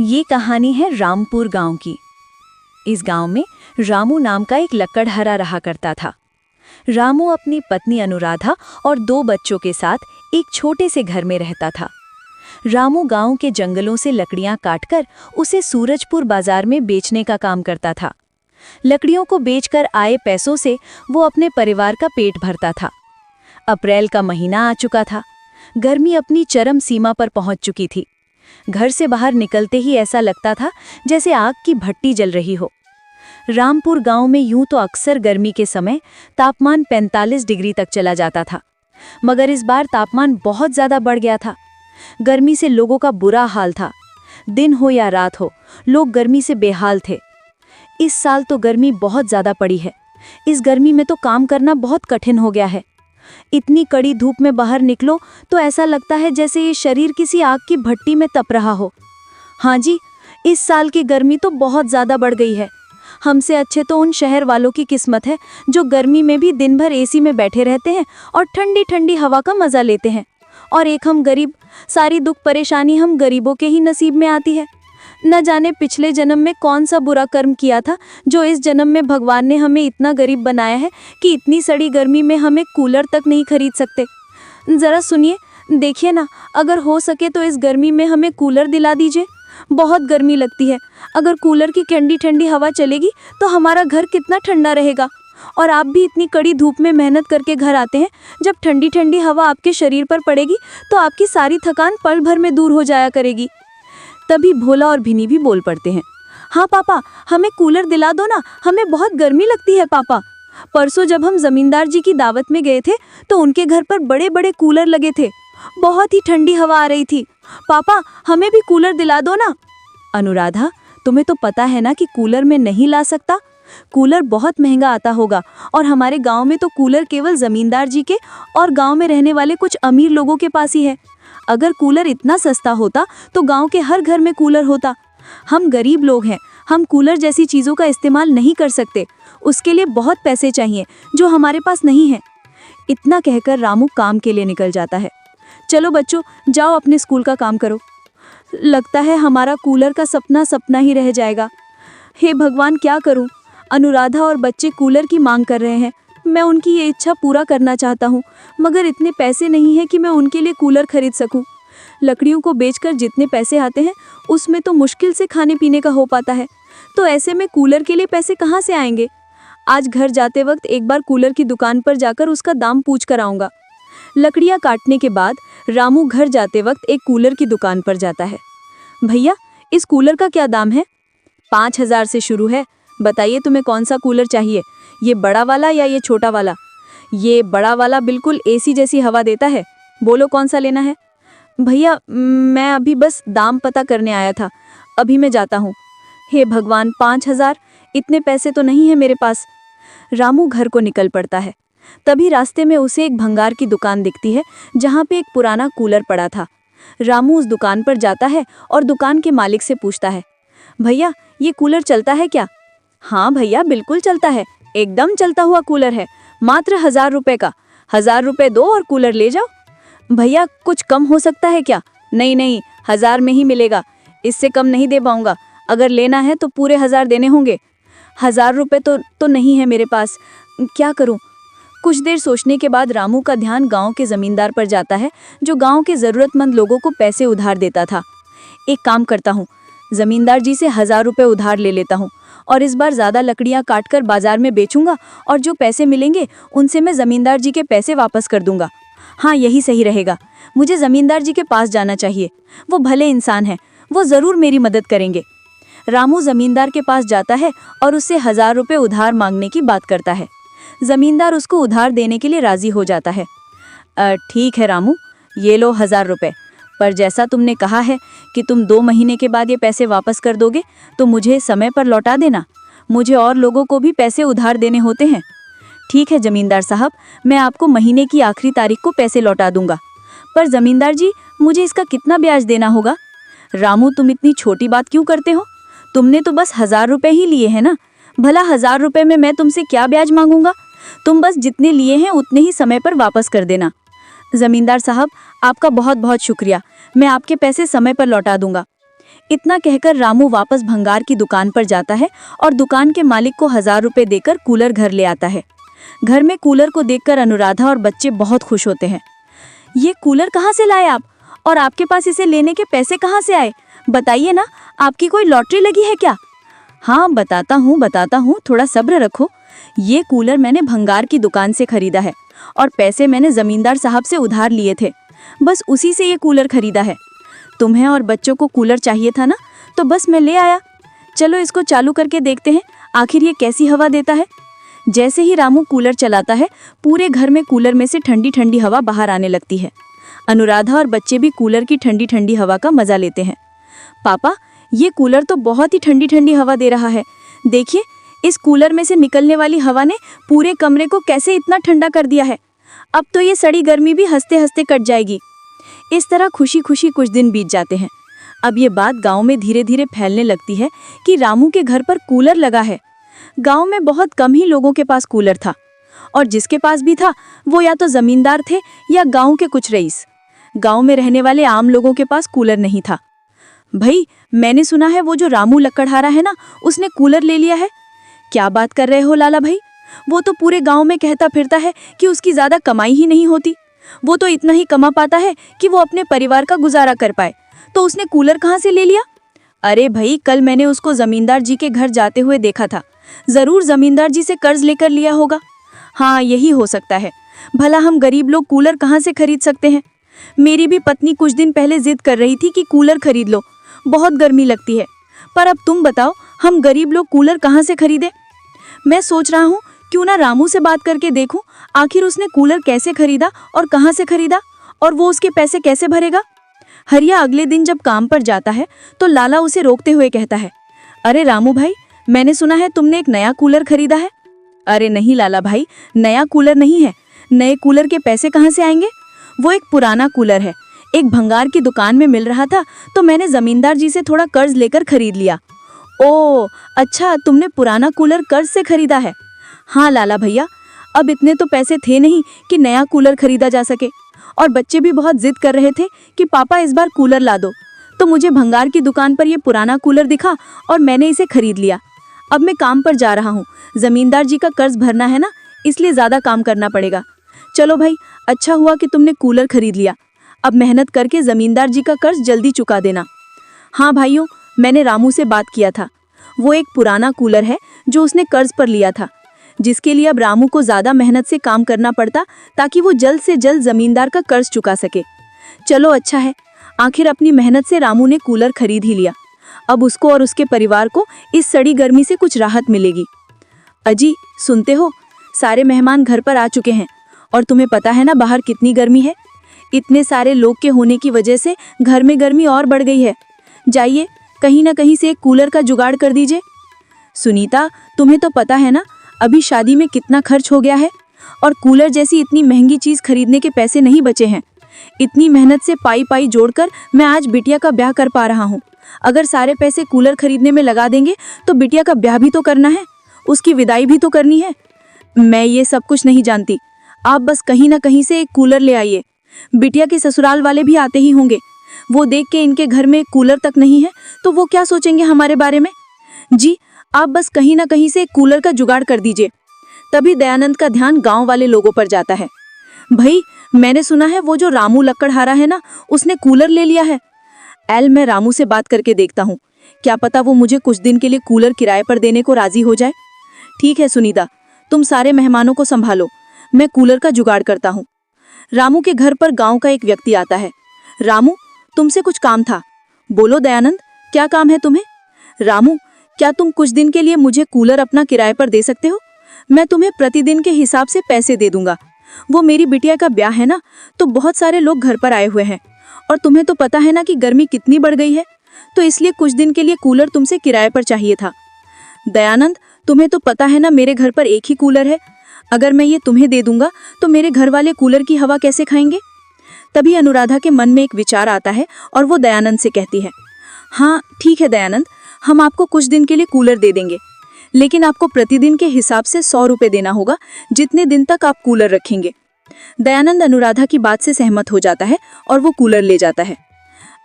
ये कहानी है रामपुर गांव की। इस गांव में रामू नाम का एक लकड़हारा रहा करता था। रामू अपनी पत्नी अनुराधा और 2 बच्चों के साथ एक छोटे से घर में रहता था। रामू गांव के जंगलों से लकड़ियां काटकर उसे सूरजपुर बाजार में बेचने का काम करता था। लकड़ियों को बेचकर आए पैसों से वो अपने परिवार का पेट भरता था। अप्रैल का महीना आ चुका था। गर्मी अपनी चरम सीमा पर पहुंच चुकी थी। घर से बाहर निकलते ही ऐसा लगता था जैसे आग की भट्टी जल रही हो। रामपुर गांव में यूं तो अक्सर गर्मी के समय तापमान 45 डिग्री तक चला जाता था, मगर इस बार तापमान बहुत ज़्यादा बढ़ गया था। गर्मी से लोगों का बुरा हाल था। दिन हो या रात हो, लोग गर्मी से बेहाल थे। इस साल तो गर्मी बहुत ज़्यादा पड़ी है। इस गर्मी में तो काम करना बहुत कठिन हो गया है। इतनी कड़ी धूप में बाहर निकलो तो ऐसा लगता है जैसे ये शरीर किसी आग की भट्टी में तप रहा हो। हाँ जी, इस साल की गर्मी तो बहुत ज़्यादा बढ़ गई है। हमसे अच्छे तो उन शहर वालों की किस्मत है जो गर्मी में भी दिन भर एसी में बैठे रहते हैं और ठंडी ठंडी हवा का मज़ा लेते हैं। और एक हम गरीब, सारी दुख परेशानी हम गरीबों के ही नसीब में आती है। न जाने पिछले जन्म में कौन सा बुरा कर्म किया था जो इस जन्म में भगवान ने हमें इतना गरीब बनाया है कि इतनी सड़ी गर्मी में हमें कूलर तक नहीं खरीद सकते। ज़रा सुनिए, देखिए ना, अगर हो सके तो इस गर्मी में हमें कूलर दिला दीजिए। बहुत गर्मी लगती है। अगर कूलर की ठंडी ठंडी हवा चलेगी तो हमारा घर कितना ठंडा रहेगा। और आप भी इतनी कड़ी धूप में मेहनत करके घर आते हैं। जब ठंडी ठंडी हवा आपके शरीर पर पड़ेगी तो आपकी सारी थकान पल भर में दूर हो जाया करेगी। तभी भोला और भिनी भी बोल पड़ते हैं, हाँ पापा, हमें कूलर दिला दो ना, हमें बहुत गर्मी लगती है पापा। परसों जब हम जमींदार जी की दावत में गए थे तो उनके घर पर बड़े बड़े कूलर लगे थे। बहुत ही ठंडी हवा आ रही थी। पापा, हमें भी कूलर दिला दो ना। अनुराधा, तुम्हें तो पता है ना कि कूलर में नहीं ला सकता। कूलर बहुत महंगा आता होगा और हमारे गांव में तो कूलर केवल जमींदार जी के और गांव में रहने वाले कुछ अमीर लोगों के पास ही है। अगर कूलर इतना सस्ता होता तो गांव के हर घर में कूलर होता। हम गरीब लोग हैं, हम कूलर जैसी चीज़ों का इस्तेमाल नहीं कर सकते। उसके लिए बहुत पैसे चाहिए जो हमारे पास नहीं है। इतना कहकर रामू काम के लिए निकल जाता है। चलो बच्चों, जाओ अपने स्कूल का काम करो। लगता है हमारा कूलर का सपना सपना ही रह जाएगा। हे भगवान, क्या करूं? अनुराधा और बच्चे कूलर की मांग कर रहे हैं। मैं उनकी ये इच्छा पूरा करना चाहता हूँ, मगर इतने पैसे नहीं हैं कि मैं उनके लिए कूलर खरीद सकूं। लकड़ियों को बेचकर जितने पैसे आते हैं उसमें तो मुश्किल से खाने पीने का हो पाता है। तो ऐसे में कूलर के लिए पैसे कहाँ से आएंगे? आज घर जाते वक्त एक बार कूलर की दुकान पर जाकर उसका दाम पूछ कर आऊँगा। लकड़ियाँ काटने के बाद रामू घर जाते वक्त एक कूलर की दुकान पर जाता है। भैया, इस कूलर का क्या दाम है? 5,000 से शुरू है। बताइए तुम्हें कौन सा कूलर चाहिए, ये बड़ा वाला या ये छोटा वाला? ये बड़ा वाला बिल्कुल एसी जैसी हवा देता है। बोलो कौन सा लेना है? भैया, मैं अभी बस दाम पता करने आया था, अभी मैं जाता हूँ। हे भगवान, 5,000? इतने पैसे तो नहीं है मेरे पास। रामू घर को निकल पड़ता है। तभी रास्ते में उसे एक भंगार की दुकान दिखती है जहाँ पे एक पुराना कूलर पड़ा था। रामू उस दुकान पर जाता है और दुकान के मालिक से पूछता है, भैया, ये कूलर चलता है क्या? हाँ भैया, बिल्कुल चलता है, एकदम चलता हुआ कूलर है, मात्र 1,000 रुपये का। 1,000 रुपये दो और कूलर ले जाओ। भैया, कुछ कम हो सकता है क्या? नहीं नहीं, 1,000 में ही मिलेगा, इससे कम नहीं दे पाऊंगा। अगर लेना है तो पूरे 1,000 देने होंगे। 1,000 रुपये तो नहीं है मेरे पास, क्या करूं? कुछ देर सोचने के बाद रामू का ध्यान गांव के जमींदार पर जाता है जो गांव के ज़रूरतमंद लोगों को पैसे उधार देता था। एक काम करता हूँ, जमींदार जी से 1,000 रुपये उधार ले लेता हूँ और इस बार ज़्यादा लकड़ियाँ काटकर बाजार में बेचूंगा और जो पैसे मिलेंगे उनसे मैं ज़मींदार जी के पैसे वापस कर दूंगा। हाँ, यही सही रहेगा। मुझे ज़मींदार जी के पास जाना चाहिए। वो भले इंसान हैं, वो ज़रूर मेरी मदद करेंगे। रामू ज़मींदार के पास जाता है और उससे 1,000 रुपये उधार मांगने की बात करता है। ज़मींदार उसको उधार देने के लिए राज़ी हो जाता है। ठीक है रामू, ये लो 1,000 रुपये, पर जैसा तुमने कहा है कि तुम 2 महीने के बाद ये पैसे वापस कर दोगे तो मुझे समय पर लौटा देना। मुझे और लोगों को भी पैसे उधार देने होते हैं। ठीक है जमींदार साहब, मैं आपको महीने की आखिरी तारीख को पैसे लौटा दूंगा। पर जमींदार जी, मुझे इसका कितना ब्याज देना होगा? रामू, तुम इतनी छोटी बात क्यों करते हो? तुमने तो बस 1,000 रुपये ही लिए हैं ना। भला 1,000 रुपये में मैं तुमसे क्या ब्याज मांगूंगा? तुम बस जितने लिए हैं उतने ही समय पर वापस कर देना। जमींदार साहब, आपका बहुत बहुत शुक्रिया, मैं आपके पैसे समय पर लौटा दूंगा। इतना कहकर रामू वापस भंगार की दुकान पर जाता है और दुकान के मालिक को 1000 रुपए देकर कूलर घर ले आता है। घर में कूलर को देखकर अनुराधा और बच्चे बहुत खुश होते हैं। ये कूलर कहाँ से लाए आप, और आपके पास इसे लेने के पैसे कहाँ से आए? बताइए ना, आपकी कोई लॉटरी लगी है क्या? हाँ बताता हूँ, थोड़ा सब्र रखो। ये कूलर मैंने भंगार की दुकान से खरीदा है और पैसे मैंने जमींदार साहब से उधार लिए थे, बस उसी से ये कूलर खरीदा है। तुम्हें और बच्चों को कूलर चाहिए था ना, तो बस मैं ले आया। चलो इसको चालू करके देखते हैं आखिर ये कैसी हवा देता है। जैसे ही रामू कूलर चलाता है, पूरे घर में कूलर में से ठंडी ठंडी हवा बाहर आने लगती है। अनुराधा और बच्चे भी कूलर की ठंडी ठंडी हवा का मजा लेते हैं। पापा, ये कूलर तो बहुत ही ठंडी ठंडी हवा दे रहा है। देखिए, इस कूलर में से निकलने वाली हवा ने पूरे कमरे को कैसे इतना ठंडा कर दिया है। अब तो ये सड़ी गर्मी भी हंसते हंसते कट जाएगी। इस तरह खुशी खुशी कुछ दिन बीत जाते हैं। अब ये बात गांव में धीरे धीरे फैलने लगती है कि रामू के घर पर कूलर लगा है। गांव में बहुत कम ही लोगों के पास कूलर था, और जिसके पास भी था वो या तो जमींदार थे या गांव के कुछ रईस। गांव में रहने वाले आम लोगों के पास कूलर नहीं था। भाई, मैंने सुना है वो जो रामू लकड़हारा है ना, उसने कूलर ले लिया है। क्या बात कर रहे हो लाला भाई? वो तो पूरे गांव में कहता फिरता है कि उसकी ज्यादा कमाई ही नहीं होती। वो तो इतना ही कमा पाता है कि वो अपने परिवार का गुजारा कर पाए, तो उसने कूलर कहाँ से ले लिया? अरे भाई, कल मैंने उसको जमींदार जी के घर जाते हुए देखा था। जरूर जमींदार जी से कर्ज लेकर लिया होगा। हाँ, यही हो सकता है। भला हम गरीब लोग कूलर कहाँ से खरीद सकते हैं? मेरी भी पत्नी कुछ दिन पहले जिद कर रही थी कि कूलर खरीद लो, बहुत गर्मी लगती है। पर अब तुम बताओ, हम गरीब लोग कूलर कहाँ से खरीदे? मैं सोच रहा हूँ क्यों ना रामू से बात करके देखूं आखिर उसने कूलर कैसे खरीदा और कहाँ से खरीदा, और वो उसके पैसे कैसे भरेगा। हरिया अगले दिन जब काम पर जाता है तो लाला उसे रोकते हुए कहता है, अरे रामू भाई, मैंने सुना है तुमने एक नया कूलर खरीदा है। अरे नहीं लाला भाई, नया कूलर नहीं है। नए कूलर के पैसे कहाँ से आएंगे? वो एक पुराना कूलर है, एक भंगार की दुकान में मिल रहा था, तो मैंने जमींदार जी से थोड़ा कर्ज लेकर खरीद लिया। ओ अच्छा, तुमने पुराना कूलर कर्ज से खरीदा है? हाँ लाला भैया, अब इतने तो पैसे थे नहीं कि नया कूलर खरीदा जा सके, और बच्चे भी बहुत जिद कर रहे थे कि पापा इस बार कूलर ला दो, तो मुझे भंगार की दुकान पर ये पुराना कूलर दिखा और मैंने इसे खरीद लिया। अब मैं काम पर जा रहा हूँ, जमींदार जी का कर्ज भरना है ना, इसलिए ज़्यादा काम करना पड़ेगा। चलो भाई, अच्छा हुआ कि तुमने कूलर खरीद लिया। अब मेहनत करके जमींदार जी का कर्ज जल्दी चुका देना। हाँ भाइयों, मैंने रामू से बात किया था। वो एक पुराना कूलर है जो उसने कर्ज पर लिया था, जिसके लिए अब रामू को ज़्यादा मेहनत से काम करना पड़ता ताकि वो जल्द से जल्द जमींदार का कर्ज चुका सके। चलो अच्छा है, आखिर अपनी मेहनत से रामू ने कूलर खरीद ही लिया। अब उसको और उसके परिवार को इस सड़ी गर्मी से कुछ राहत मिलेगी। अजी सुनते हो, सारे मेहमान घर पर आ चुके हैं, और तुम्हें पता है ना बाहर कितनी गर्मी है। इतने सारे लोग के होने की वजह से घर में गर्मी और बढ़ गई है। जाइए, कहीं ना कहीं से एक कूलर का जुगाड़ कर दीजिए। सुनीता, तुम्हें तो पता है ना अभी शादी में कितना खर्च हो गया है, और कूलर जैसी इतनी महंगी चीज़ खरीदने के पैसे नहीं बचे हैं। इतनी मेहनत से पाई पाई जोड़कर मैं आज बिटिया का ब्याह कर पा रहा हूँ। अगर सारे पैसे कूलर खरीदने में लगा देंगे तो बिटिया का ब्याह भी तो करना है, उसकी विदाई भी तो करनी है। मैं ये सब कुछ नहीं जानती, आप बस कहीं ना कहीं से एक कूलर ले आइए। बिटिया के ससुराल वाले भी आते ही होंगे, वो देख के इनके घर में कूलर तक नहीं है तो वो क्या सोचेंगे हमारे बारे में। जी, आप बस कहीं ना कहीं से एक कूलर का जुगाड़ कर दीजिए। तभी दयानंद का ध्यान गांव वाले लोगों पर जाता है। भाई, मैंने सुना है वो जो रामू लकड़हारा है ना, उसने कूलर ले लिया है। मैं रामू से बात करके देखता हूँ, क्या पता वो मुझे कुछ दिन के लिए कूलर किराए पर देने को राजी हो जाए। ठीक है सुनीता, तुम सारे मेहमानों को संभालो, मैं कूलर का जुगाड़ करता हूँ। रामू के घर पर गांव का एक व्यक्ति आता है। रामू, तुमसे कुछ काम था। बोलो दयानंद, क्या काम है तुम्हें? रामू, क्या तुम कुछ दिन के लिए मुझे कूलर अपना किराए पर दे सकते हो? मैं तुम्हें प्रतिदिन के हिसाब से पैसे दे दूंगा। वो मेरी बिटिया का ब्याह है ना, तो बहुत सारे लोग घर पर आए हुए हैं, और तुम्हें तो पता है ना कि गर्मी कितनी बढ़ गई है, तो इसलिए कुछ दिन के लिए कूलर तुमसे किराए पर चाहिए था। दयानंद, तुम्हें तो पता है ना मेरे घर पर एक ही कूलर है। अगर मैं ये तुम्हें दे दूंगा तो मेरे घर वाले कूलर की हवा कैसे खाएंगे? तभी अनुराधा के मन में एक विचार आता है और वो दयानंद से कहती है, हाँ ठीक है दयानंद, हम आपको कुछ दिन के लिए कूलर दे देंगे, लेकिन आपको प्रतिदिन के हिसाब से 100 रुपये देना होगा, जितने दिन तक आप कूलर रखेंगे। दयानंद अनुराधा की बात से सहमत हो जाता है और वो कूलर ले जाता है।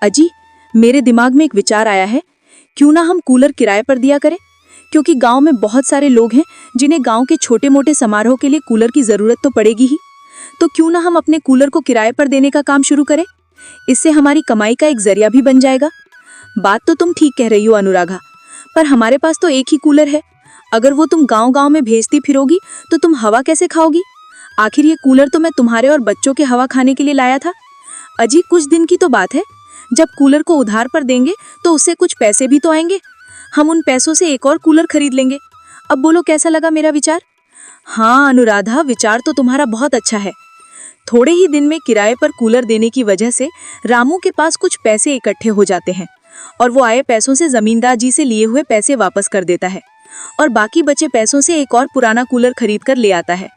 अजी, मेरे दिमाग में एक विचार आया है, क्यों ना हम कूलर किराए पर दिया करें, क्योंकि गांव में बहुत सारे लोग हैं जिन्हें गांव के छोटे मोटे समारोह के लिए कूलर की जरूरत तो पड़ेगी ही। तो क्यों ना हम अपने कूलर को किराए पर देने का काम शुरू करें। इससे हमारी कमाई का एक जरिया भी बन जाएगा। बात तो तुम ठीक कह रही हो अनुराधा, पर हमारे पास तो एक ही कूलर है। अगर वो तुम गांव गांव में भेजती फिरोगी तो तुम हवा कैसे खाओगी। आखिर ये कूलर तो मैं तुम्हारे और बच्चों के हवा खाने के लिए लाया था। अजी कुछ दिन की तो बात है, जब कूलर को उधार पर देंगे तो उससे कुछ पैसे भी तो आएंगे। हम उन पैसों से एक और कूलर खरीद लेंगे। अब बोलो कैसा लगा मेरा विचार। हाँ अनुराधा, विचार तो तुम्हारा बहुत अच्छा है। थोड़े ही दिन में किराए पर कूलर देने की वजह से रामू के पास कुछ पैसे इकट्ठे हो जाते हैं और वो आए पैसों से जमींदार जी से लिए हुए पैसे वापस कर देता है और बाकी बचे पैसों से एक और पुराना कूलर खरीद कर ले आता है।